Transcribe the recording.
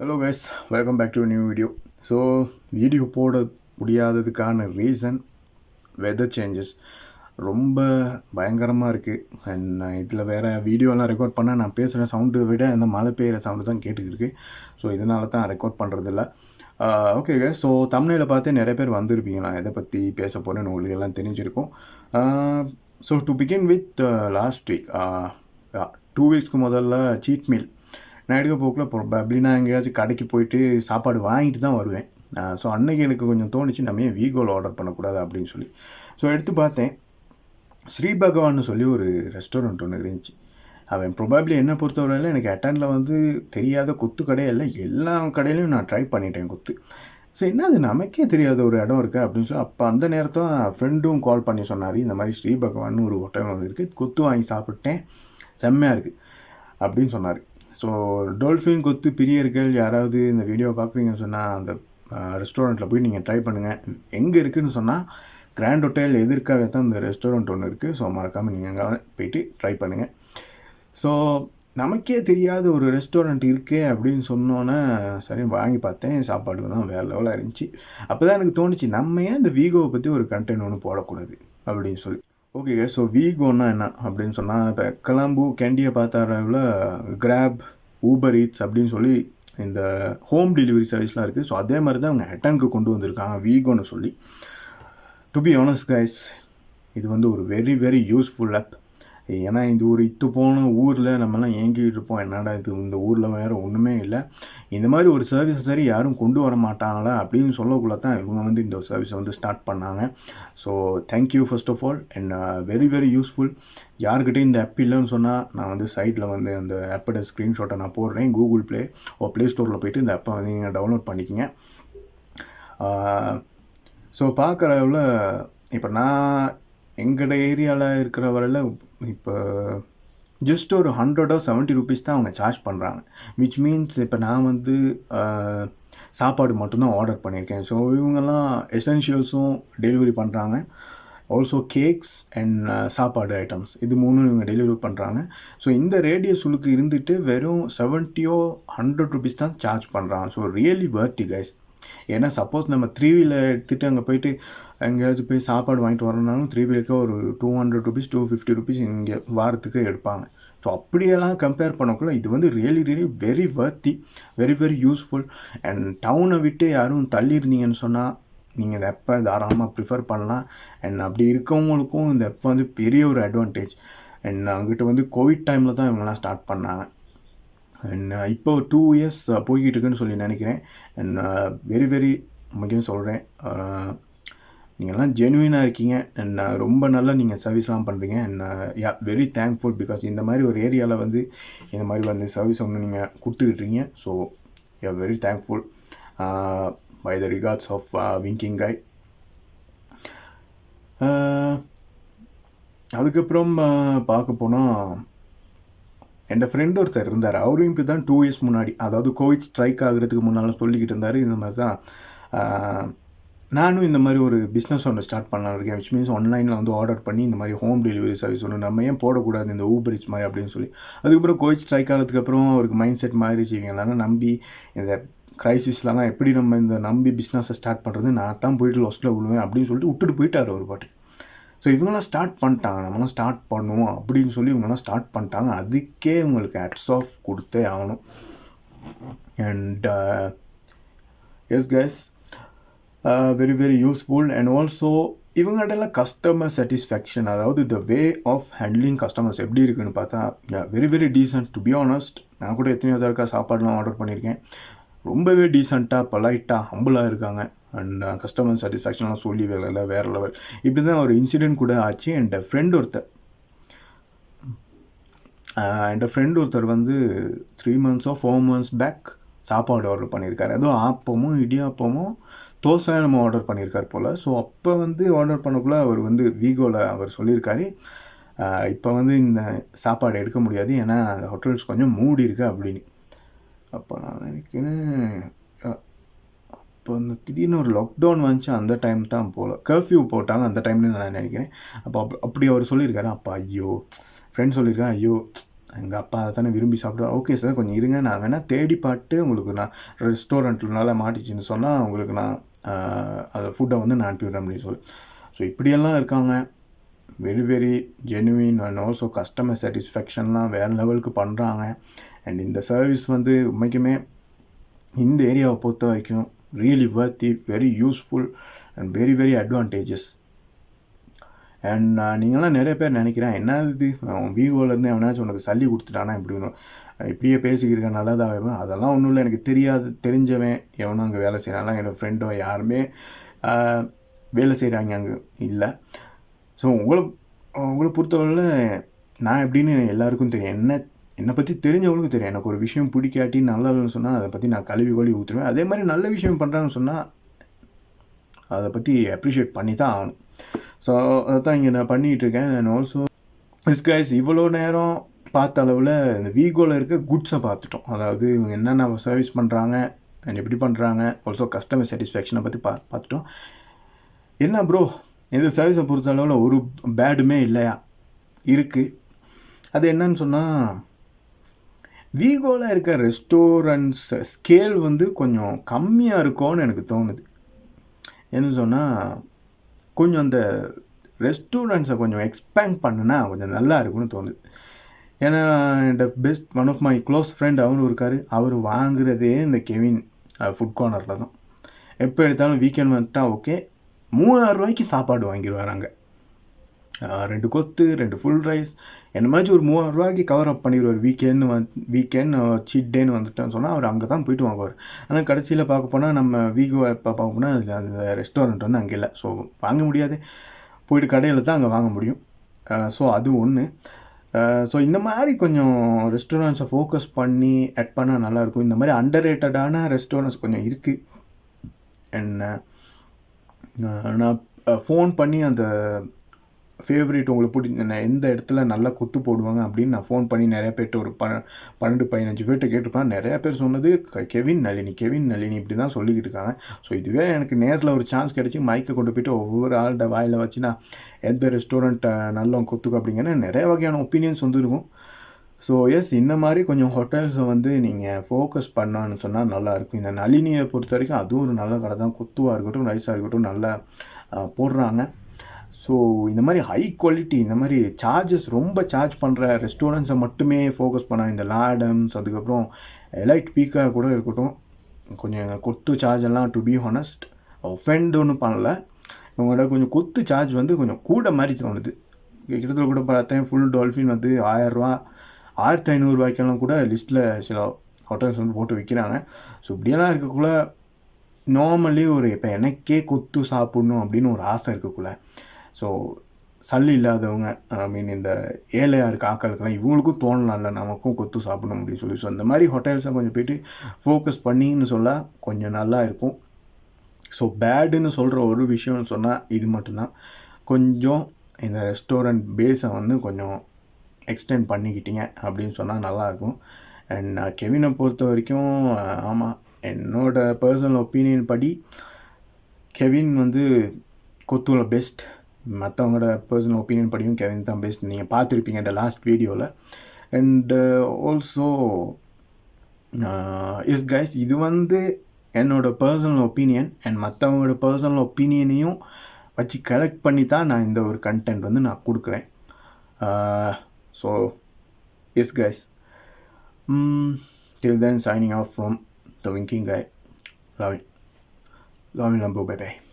Hello guys, welcome back to new video. So video போட முடியாததுக்கான reason weather changes ரொம்ப பயங்கரமாக இருக்குது. அண்ட் இதில் வேறு வீடியோலாம் ரெக்கார்ட் பண்ணால் நான் பேசுகிற சவுண்டு விட அந்த மழை பெய்கிற சவுண்டு தான் கேட்டுக்கிருக்கு. ஸோ இதனால தான் ரெக்கார்ட் பண்ணுறதில்ல. ஓகே கைஸ், ஸோ தமிழில் பார்த்து நிறைய பேர் வந்திருப்பீங்க. நான் எதை பற்றி பேச போகிறேன்னு உங்களுக்கு எல்லாம் தெரிஞ்சிருக்கும். So to begin with last week 2 வீக்ஸ்க்கு முதல்ல சீட் மீல் நான் எடுக்க போக்கில் ப்ராபப்ளி நான் எங்கேயாச்சும் கடைக்கு போயிட்டு சாப்பாடு வாங்கிட்டு தான் வருவேன். ஸோ அன்றைக்கி எனக்கு கொஞ்சம் தோணுச்சு நம்ம ஏன் வீகோவில் ஆர்டர் பண்ணக்கூடாது அப்படின்னு சொல்லி. ஸோ எடுத்து பார்த்தேன், ஸ்ரீ பகவான்னு சொல்லி ஒரு ரெஸ்டாரண்ட் ஒன்று இருந்துச்சு. அவன் ப்ராபப்ளி என்னை பொறுத்தவரையில் எனக்கு அட்டனில் வந்து தெரியாத கொத்து கடையில் எல்லா கடையிலையும் நான் ட்ரை பண்ணிட்டேன் கொத்து. ஸோ என்ன அது நமக்கே தெரியாத ஒரு இடம் இருக்குது அப்படின்னு சொல்லி அப்போ அந்த நேரத்தில் ஃப்ரெண்டும் கால் பண்ணி சொன்னார், இந்த மாதிரி ஸ்ரீ பகவான் ஒரு ஹோட்டல் ஒன்று இருக்குது, கொத்து வாங்கி சாப்பிட்டேன், செம்மையாக இருக்குது அப்படின்னு சொன்னார். ஸோ டோல்ஃபின் கொத்து பிரியர்கள் யாராவது இந்த வீடியோ பார்க்குறீங்கன்னு சொன்னால் அந்த ரெஸ்டாரண்ட்டில் போய் நீங்கள் ட்ரை பண்ணுங்கள். எங்கே இருக்குதுன்னு சொன்னால் கிராண்ட் ஹோட்டல் எதிர்க்காக தான் இந்த ரெஸ்டாரண்ட் ஒன்று இருக்குது. ஸோ மறக்காமல் நீங்கள் அங்கே போயிட்டு ட்ரை பண்ணுங்கள். ஸோ நமக்கே தெரியாத ஒரு ரெஸ்டாரண்ட் இருக்கே அப்படின்னு சொன்னோன்னே சரி வாங்கி பார்த்தேன். சாப்பாடு தான் வேறு லெவலாக இருந்துச்சு. அப்போ தான் எனக்கு தோணுச்சு, நம்ம ஏன் இந்த வீகோவை பற்றி ஒரு கண்டென்ட் ஒன்று போடக்கூடாது அப்படின்னு சொல்லி. ஓகே, ஸோ வீகோன்னா என்ன அப்படின்னு சொன்னால், இப்போ கலாம்பு கேண்டியை பார்த்த அளவில் கிராப், ஊபர் ஈட்ஸ் அப்படின்னு சொல்லி இந்த ஹோம் டெலிவரி சர்வீஸ்லாம் இருக்குது. ஸோ அதே மாதிரி தான் அவங்க அட்டனுக்கு கொண்டு வந்திருக்காங்க வீகோன்னு சொல்லி. டு பி ஆனஸ்ட் கைஸ், இது வந்து ஒரு வெரி வெரி யூஸ்ஃபுல் ஆப். ஏன்னா இது ஒரு போன ஊரில் நம்மலாம் ஏங்கிட்டு இருப்போம், என்னடா இது இந்த ஊரில் வேறு ஒன்றுமே இல்லை, இந்த மாதிரி ஒரு சர்வீஸை சரி யாரும் கொண்டு வர மாட்டாங்களா அப்படின்னு சொல்லக்குள்ள தான் இவங்க வந்து இந்த சர்வீஸை வந்து ஸ்டார்ட் பண்ணாங்க. So thank you first of all, and very very useful. யாருக்கிட்டே இந்த ஆப் இல்லைன்னு சொன்னால் நான் வந்து சைட்டில் வந்து அந்த ஆப்போட ஸ்க்ரீன்ஷாட்டை நான் போடுறேன். கூகுள் ப்ளே ஸ்டோரில் போய்ட்டு இந்த ஆப்பை வந்து நீங்கள் டவுன்லோட் பண்ணிக்கிங்க. ஸோ பார்க்குறவில் இப்போ நான் எங்களோட ஏரியாவில் இருக்கிற வரையில் இப்போ ஜஸ்ட் ஒரு 100 or 70 rupees தான் அவங்க சார்ஜ் பண்ணுறாங்க. விச் மீன்ஸ் இப்போ நான் வந்து சாப்பாடு மட்டும்தான் ஆர்டர் பண்ணியிருக்கேன். ஸோ இவங்கெல்லாம் எசென்ஷியல்ஸும் டெலிவரி பண்ணுறாங்க, ஆல்சோ கேக்ஸ் அண்ட் சாப்பாடு ஐட்டம்ஸ், இது 3 இவங்க டெலிவரி பண்ணுறாங்க. ஸோ இந்த ரேடியஸ் உள்ளுக்கு இருந்துட்டு வெறும் 70 or 100 rupees தான் சார்ஜ் பண்ணுறாங்க. So really வர்த்தி guys. ஏன்னா சப்போஸ் நம்ம 3 வீலர் எடுத்துகிட்டு அங்கே போயிட்டு எங்கேயாச்சும் போய் சாப்பாடு வாங்கிட்டு வரணுனாலும் 3 வீலுக்கு ஒரு 200 rupees 250 rupees இங்கே வாரத்துக்கு எடுப்பாங்க. ஸோ அப்படியெல்லாம் கம்பேர் பண்ணக்குள்ள இது வந்து really very worthy, very very useful. And டவுனை விட்டு யாரும் தள்ளி இருந்தீங்கன்னு சொன்னால் நீங்கள் இந்த ஆப்பை தாராளமாக ப்ரிஃபர் பண்ணலாம். அண்ட் அப்படி இருக்கவங்களுக்கும் இந்த ஆப் வந்து பெரிய ஒரு அட்வான்டேஜ். அண்ட் அங்கிட்ட வந்து கோவிட் டைமில் தான் இவங்கெல்லாம் ஸ்டார்ட் பண்ணாங்க. அண்ட் இப்போ 2 years போய்கிட்டு இருக்குன்னு சொல்லி நினைக்கிறேன். அண்ட் வெரி வெரி முக்கியம் சொல்கிறேன், நீங்கள்லாம் ஜென்யூனாக இருக்கீங்க அண்ட் ரொம்ப நல்லா நீங்கள் சர்வீஸ்லாம் பண்ணுறீங்க. And yeah very thankful because இந்த மாதிரி ஒரு ஏரியாவில் வந்து இந்த மாதிரி வந்து சர்வீஸ் ஒன்று நீங்கள் கொடுத்துக்கிட்றீங்க. So yeah very thankful by the regards of winking guy. அதுக்கப்புறம் பார்க்க போனால் என் ஃப்ரெண்ட் ஒருத்தர் இருந்தார். அவரும் இப்படி தான் 2 years முன்னாடி, அதாவது கோவிட் ஸ்ட்ரைக் ஆகிறதுக்கு முன்னால் சொல்லிக்கிட்டு இருந்தார். இந்த மாதிரி தான் நானும் இந்த மாதிரி ஒரு பிஸ்னஸ் ஒன்று ஸ்டார்ட் பண்ணலாம் இருக்கேன். விச் மீன்ஸ் ஆன்லைனில் வந்து ஆர்டர் பண்ணி இந்த மாதிரி ஹோம் டெலிவரி சர்வீஸ் ஒன்று நம்ம ஏன் போடக்கூடாது இந்த ஊபர் ஈட்ஸ் மாதிரி அப்படின்னு சொல்லி. அதுக்கப்புறம் கோவிட் ஸ்ட்ரைக் ஆகிறதுக்கப்புறம் அவருக்கு மைண்ட் செட் மாறிடுச்சு, இவங்களாம் நம்பி இந்த க்ரைசிஸ்லாம் எப்படி நம்ம இந்த நம்பி பிஸ்னஸை ஸ்டார்ட் பண்ணுறது, நான் தான் போயிட்டு லொஸ்ட்டில் விழுவேன் அப்படின்னு சொல்லிட்டு விட்டுட்டு போயிட்டார் ஒரு பாட்டு. ஸோ இவங்களாம் ஸ்டார்ட் பண்ணிட்டாங்க, நம்மளாம் ஸ்டார்ட் பண்ணுவோம் அப்படின்னு சொல்லி இவங்கெல்லாம் ஸ்டார்ட் பண்ணிட்டாங்க. அதுக்கே உங்களுக்கு ஹேட்ஸ் ஆஃப் கொடுத்தே ஆகணும். And yes guys, very very useful. And also இவங்கள்டெல்லாம் கஸ்டமர் சாட்டிஸ்ஃபேக்ஷன், அதாவது the way of handling customers எப்படி இருக்குன்னு பார்த்தா very very decent. To be honest, நான் கூட எத்தனையோ தடவை சாப்பாடுலாம் ஆர்டர் பண்ணியிருக்கேன். ரொம்பவே டீசெண்டாக பொலைட்டாக ஹம்பிளாக இருக்காங்க. அண்ட் கஸ்டமர் சாட்டிஸ்ஃபேக்ஷன்லாம் சொல்லி வேறு லெவல். இப்படி தான் ஒரு இன்சிடெண்ட் கூட ஆச்சு. என் ஃப்ரெண்ட் ஒருத்தர் வந்து 3 months or 4 months பேக் சாப்பாடு ஆர்டர் பண்ணியிருக்காரு. அதுவும் ஆப்பமும் இடியாப்பமும் தோசை நம்ம ஆர்டர் பண்ணியிருக்கார் போல். ஸோ அப்போ வந்து ஆர்டர் பண்ணக்குள்ளே அவர் வந்து வீகோவில் அவர் சொல்லியிருக்காரு, இப்போ வந்து இந்த சாப்பாடு எடுக்க முடியாது ஏன்னா ஹோட்டல்ஸ் கொஞ்சம் மூடி இருக்கு அப்படின்னு. அப்போ நான் நினைக்கிறேன், இப்போ இந்த திடீர்னு ஒரு லாக்டவுன் வந்துச்சு, அந்த டைம் தான் போல் கர்ஃப்யூ போட்டாங்க, அந்த டைம்லேருந்து நான் நினைக்கிறேன். அப்போ அப்படி அவர் சொல்லியிருக்காரு. அப்போ ஐயோ ஃப்ரெண்ட் சொல்லியிருக்கேன், ஐயோ எங்கள் அப்பா அதை தானே விரும்பி சாப்பிடுவா. ஓகே சார் கொஞ்சம் இருங்க, நான் வேணால் தேடி பார்த்து உங்களுக்கு நான் ரெஸ்டாரண்ட்னால மாட்டிச்சின்னு சொன்னால் உங்களுக்கு நான் அதை ஃபுட்டை வந்து நான் அனுப்பிவிடுறேன் அப்படின்னு சொல்லி. ஸோ இப்படியெல்லாம் இருக்காங்க. Very very genuine and also customer சாட்டிஸ்ஃபேக்ஷன்லாம் வேறு லெவலுக்கு பண்ணுறாங்க. அண்ட் இந்த சர்வீஸ் வந்து உண்மைக்குமே இந்த ஏரியாவை பொறுத்த வரைக்கும் really வர்த்தி, very useful and very very advantages. And நீங்களாம் நிறைய பேர் நினைக்கிறேன், என்ன இது வீகோலேருந்து எவனாச்சும் உனக்கு சல்லி கொடுத்துட்டானா இப்படின்னு இப்படியே பேசிக்கிருக்க நல்லதாக. அதெல்லாம் ஒன்றும் இல்லை, எனக்கு தெரிஞ்சவன் எவனும் அங்கே வேலை செய்கிறான்லாம் என்னோடய ஃப்ரெண்டோ யாருமே வேலை செய்கிறாங்க அங்கே இல்லை. ஸோ உங்களை பொறுத்தவரையில் நான் எப்படின்னு எல்லாருக்கும் தெரியும். என்னை பற்றி தெரிஞ்சவங்களுக்கும் தெரியும். எனக்கு ஒரு விஷயம் பிடிக்காட்டி நல்லா இல்லைன்னு சொன்னால் அதை பற்றி நான் கழுவி ஊற்றுவேன். அதே மாதிரி நல்ல விஷயம் பண்ணுறாங்கன்னு சொன்னால் அதை பற்றி அப்ரிஷியேட் பண்ணி தான் ஆகணும். ஸோ அதை தான் இங்கே நான் பண்ணிகிட்ருக்கேன். அண்ட் ஆல்சோ கைஸ் இவ்வளோ நேரம் பார்த்த அளவில் இந்த வீகோவில் இருக்க குட்ஸை பார்த்துட்டோம். அதாவது இவங்க என்னென்ன சர்வீஸ் பண்ணுறாங்க அண்ட் எப்படி பண்ணுறாங்க, ஆல்சோ கஸ்டமர் சாட்டிஸ்ஃபேக்ஷனை பற்றி பார்த்துட்டோம். என்ன ப்ரோ இந்த சர்வீஸை பொறுத்த அளவில் ஒரு பேடுமே இல்லையா? இருக்குது. அது என்னன்னு சொன்னால் வீகோவில் இருக்க ரெஸ்டாரண்ட்ஸ் ஸ்கேல் வந்து கொஞ்சம் கம்மியாக இருக்கும்னு எனக்கு தோணுது. என்ன சொன்னால் கொஞ்சம் அந்த ரெஸ்டாரண்ட்ஸை கொஞ்சம் எக்ஸ்பேண்ட் பண்ணுனா கொஞ்சம் நல்லா இருக்குன்னு தோணுது. ஏன்னா என்னோட one of my close friend அவரும் இருக்கார். அவர் வாங்குறதே இந்த கெவின் ஃபுட் கார்னரில் தான். எப்போ எடுத்தாலும் வீக்கெண்ட் வந்துட்டால் ஓகே 3000 ரூபாய்க்கு சாப்பாடு வாங்கிடுவார். அங்கே 2 கொத்து 2 ஃபுல் ரைஸ் என்ன மாதிரி ஒரு 3000 ரூபாய்க்கு கவர் அப் பண்ணிடுவார். வீக்கெண்ட் சீட் டேன்னு வந்துட்டேன்னு சொன்னால் அவர் அங்கே தான் போய்ட்டு வாங்குவார். ஆனால் கடைசியில் பார்க்க போனால் நம்ம வீகோ இப்போ பார்க்க போனால் அந்த ரெஸ்டாரண்ட் வந்து அங்கே இல்லை. ஸோ வாங்க முடியாது, போய்ட்டு கடையில் தான் அங்கே வாங்க முடியும். ஸோ அது ஒன்று. ஸோ இந்த மாதிரி கொஞ்சம் ரெஸ்டாரண்ட்ஸை ஃபோக்கஸ் பண்ணி ஆட் பண்ணால் நல்லாயிருக்கும். இந்த மாதிரி அண்டர் ரேட்டடான ரெஸ்டாரண்ட்ஸ் கொஞ்சம் இருக்குது. என்ன நான் ஃபோன் பண்ணி அந்த ஃபேவரேட் உங்களுக்கு பிடிச்ச எந்த இடத்துல நல்லா குத்து போடுவாங்க அப்படின்னு நான் ஃபோன் பண்ணி நிறையா பேர்கிட்ட ஒரு 12-15 பேர்கிட்ட கேட்டிருப்பேன். நிறையா பேர் சொன்னது கெவின் நளினி இப்படி தான் சொல்லிக்கிட்டு இருக்காங்க. ஸோ இதுவே எனக்கு நேரில் ஒரு சான்ஸ் கிடச்சி மைக்கை கொண்டு போய்ட்டு ஒவ்வொரு ஆள்கிட்ட வாயில் வச்சு நான் எந்த ரெஸ்டாரண்ட்டை நல்லா குத்துக்கு அப்படிங்கன்னா நிறைய வகையான ஒப்பீனியன்ஸ் வந்துருக்கும். ஸோ எஸ் இந்த மாதிரி கொஞ்சம் ஹோட்டல்ஸை வந்து நீங்கள் ஃபோக்கஸ் பண்ணான்னு சொன்னால் நல்லாயிருக்கும். இந்த நளினியை பொறுத்த வரைக்கும் அதுவும் ஒரு நல்ல கடை தான். குத்துவாக இருக்கட்டும் ரைஸாக இருக்கட்டும் நல்லா போடுறாங்க. ஸோ இந்த மாதிரி ஹை குவாலிட்டி இந்த மாதிரி ரொம்ப சார்ஜ் பண்ணுற ரெஸ்டாரண்ட்ஸை மட்டுமே ஃபோக்கஸ் பண்ணால் இந்த லாடம்ஸ் அதுக்கப்புறம் எலைட் பீக்காக கூட இருக்கட்டும் கொஞ்சம் கொத்து சார்ஜ் எல்லாம் டு பி ஹானஸ்ட் ஒஃபெண்ட் ஒன்றும் பண்ணல. இவங்களோட கொஞ்சம் கொத்து சார்ஜ் வந்து கொஞ்சம் கூட மாதிரி தோணுது. கிட்டத்தட்ட கூட பார்த்தேன் ஃபுல் டால்ஃபின் வந்து 1000 ரூபா 1500 ரூபாய்க்கெல்லாம் கூட லிஸ்ட்டில் சில ஹோட்டல்ஸ் வந்து போட்டு விற்கிறாங்க. ஸோ இப்படியெல்லாம் இருக்கக்குள்ள நார்மலி இப்போ எனக்கே கொத்து சாப்பிட்ணும் அப்படின்னு ஒரு ஆசை இருக்கக்குள்ள ஸோ சல்லி இல்லாதவங்க இந்த ஏழையாக இருக்க ஆக்களுக்கெல்லாம் இவங்களுக்கும் தோணலாம்ல நமக்கும் கொத்து சாப்பிடணும் அப்படின்னு சொல்லி. ஸோ அந்த மாதிரி ஹோட்டல்ஸை கொஞ்சம் போய்ட்டு ஃபோக்கஸ் பண்ணின்னு சொல்ல கொஞ்சம் நல்லா இருக்கும். ஸோ பேடுன்னு சொல்கிற ஒரு விஷயம்னு சொன்னால் இது மட்டும்தான். கொஞ்சம் இந்த ரெஸ்டாரண்ட் பேஸை வந்து கொஞ்சம் எக்ஸ்டெண்ட் பண்ணிக்கிட்டீங்க அப்படின்னு சொன்னால் நல்லாயிருக்கும். அண்ட் நான் கெவினை பொறுத்த வரைக்கும் ஆமாம் என்னோடய பர்சனல் ஒப்பீனியன் படி கெவின் வந்து கொத்துவில் பெஸ்ட். மற்றவங்களோட பர்சனல் ஒப்பீனியன் படியும் கெவின் தான் பெஸ்ட். நீங்கள் பார்த்துருப்பீங்க இந்த லாஸ்ட் வீடியோவில். அண்ட் ஆல்சோ எஸ் கைஸ் இது வந்து என்னோடய பர்சனல் ஒப்பீனியன் அண்ட் மற்றவங்களோட பர்சனல் ஒப்பீனியனையும் வச்சு கலெக்ட் பண்ணி தான் நான் இந்த ஒரு கண்டென்ட் வந்து நான் கொடுக்குறேன். So S guys till then signing off from the winking guy. Love it. Love you, bye bye.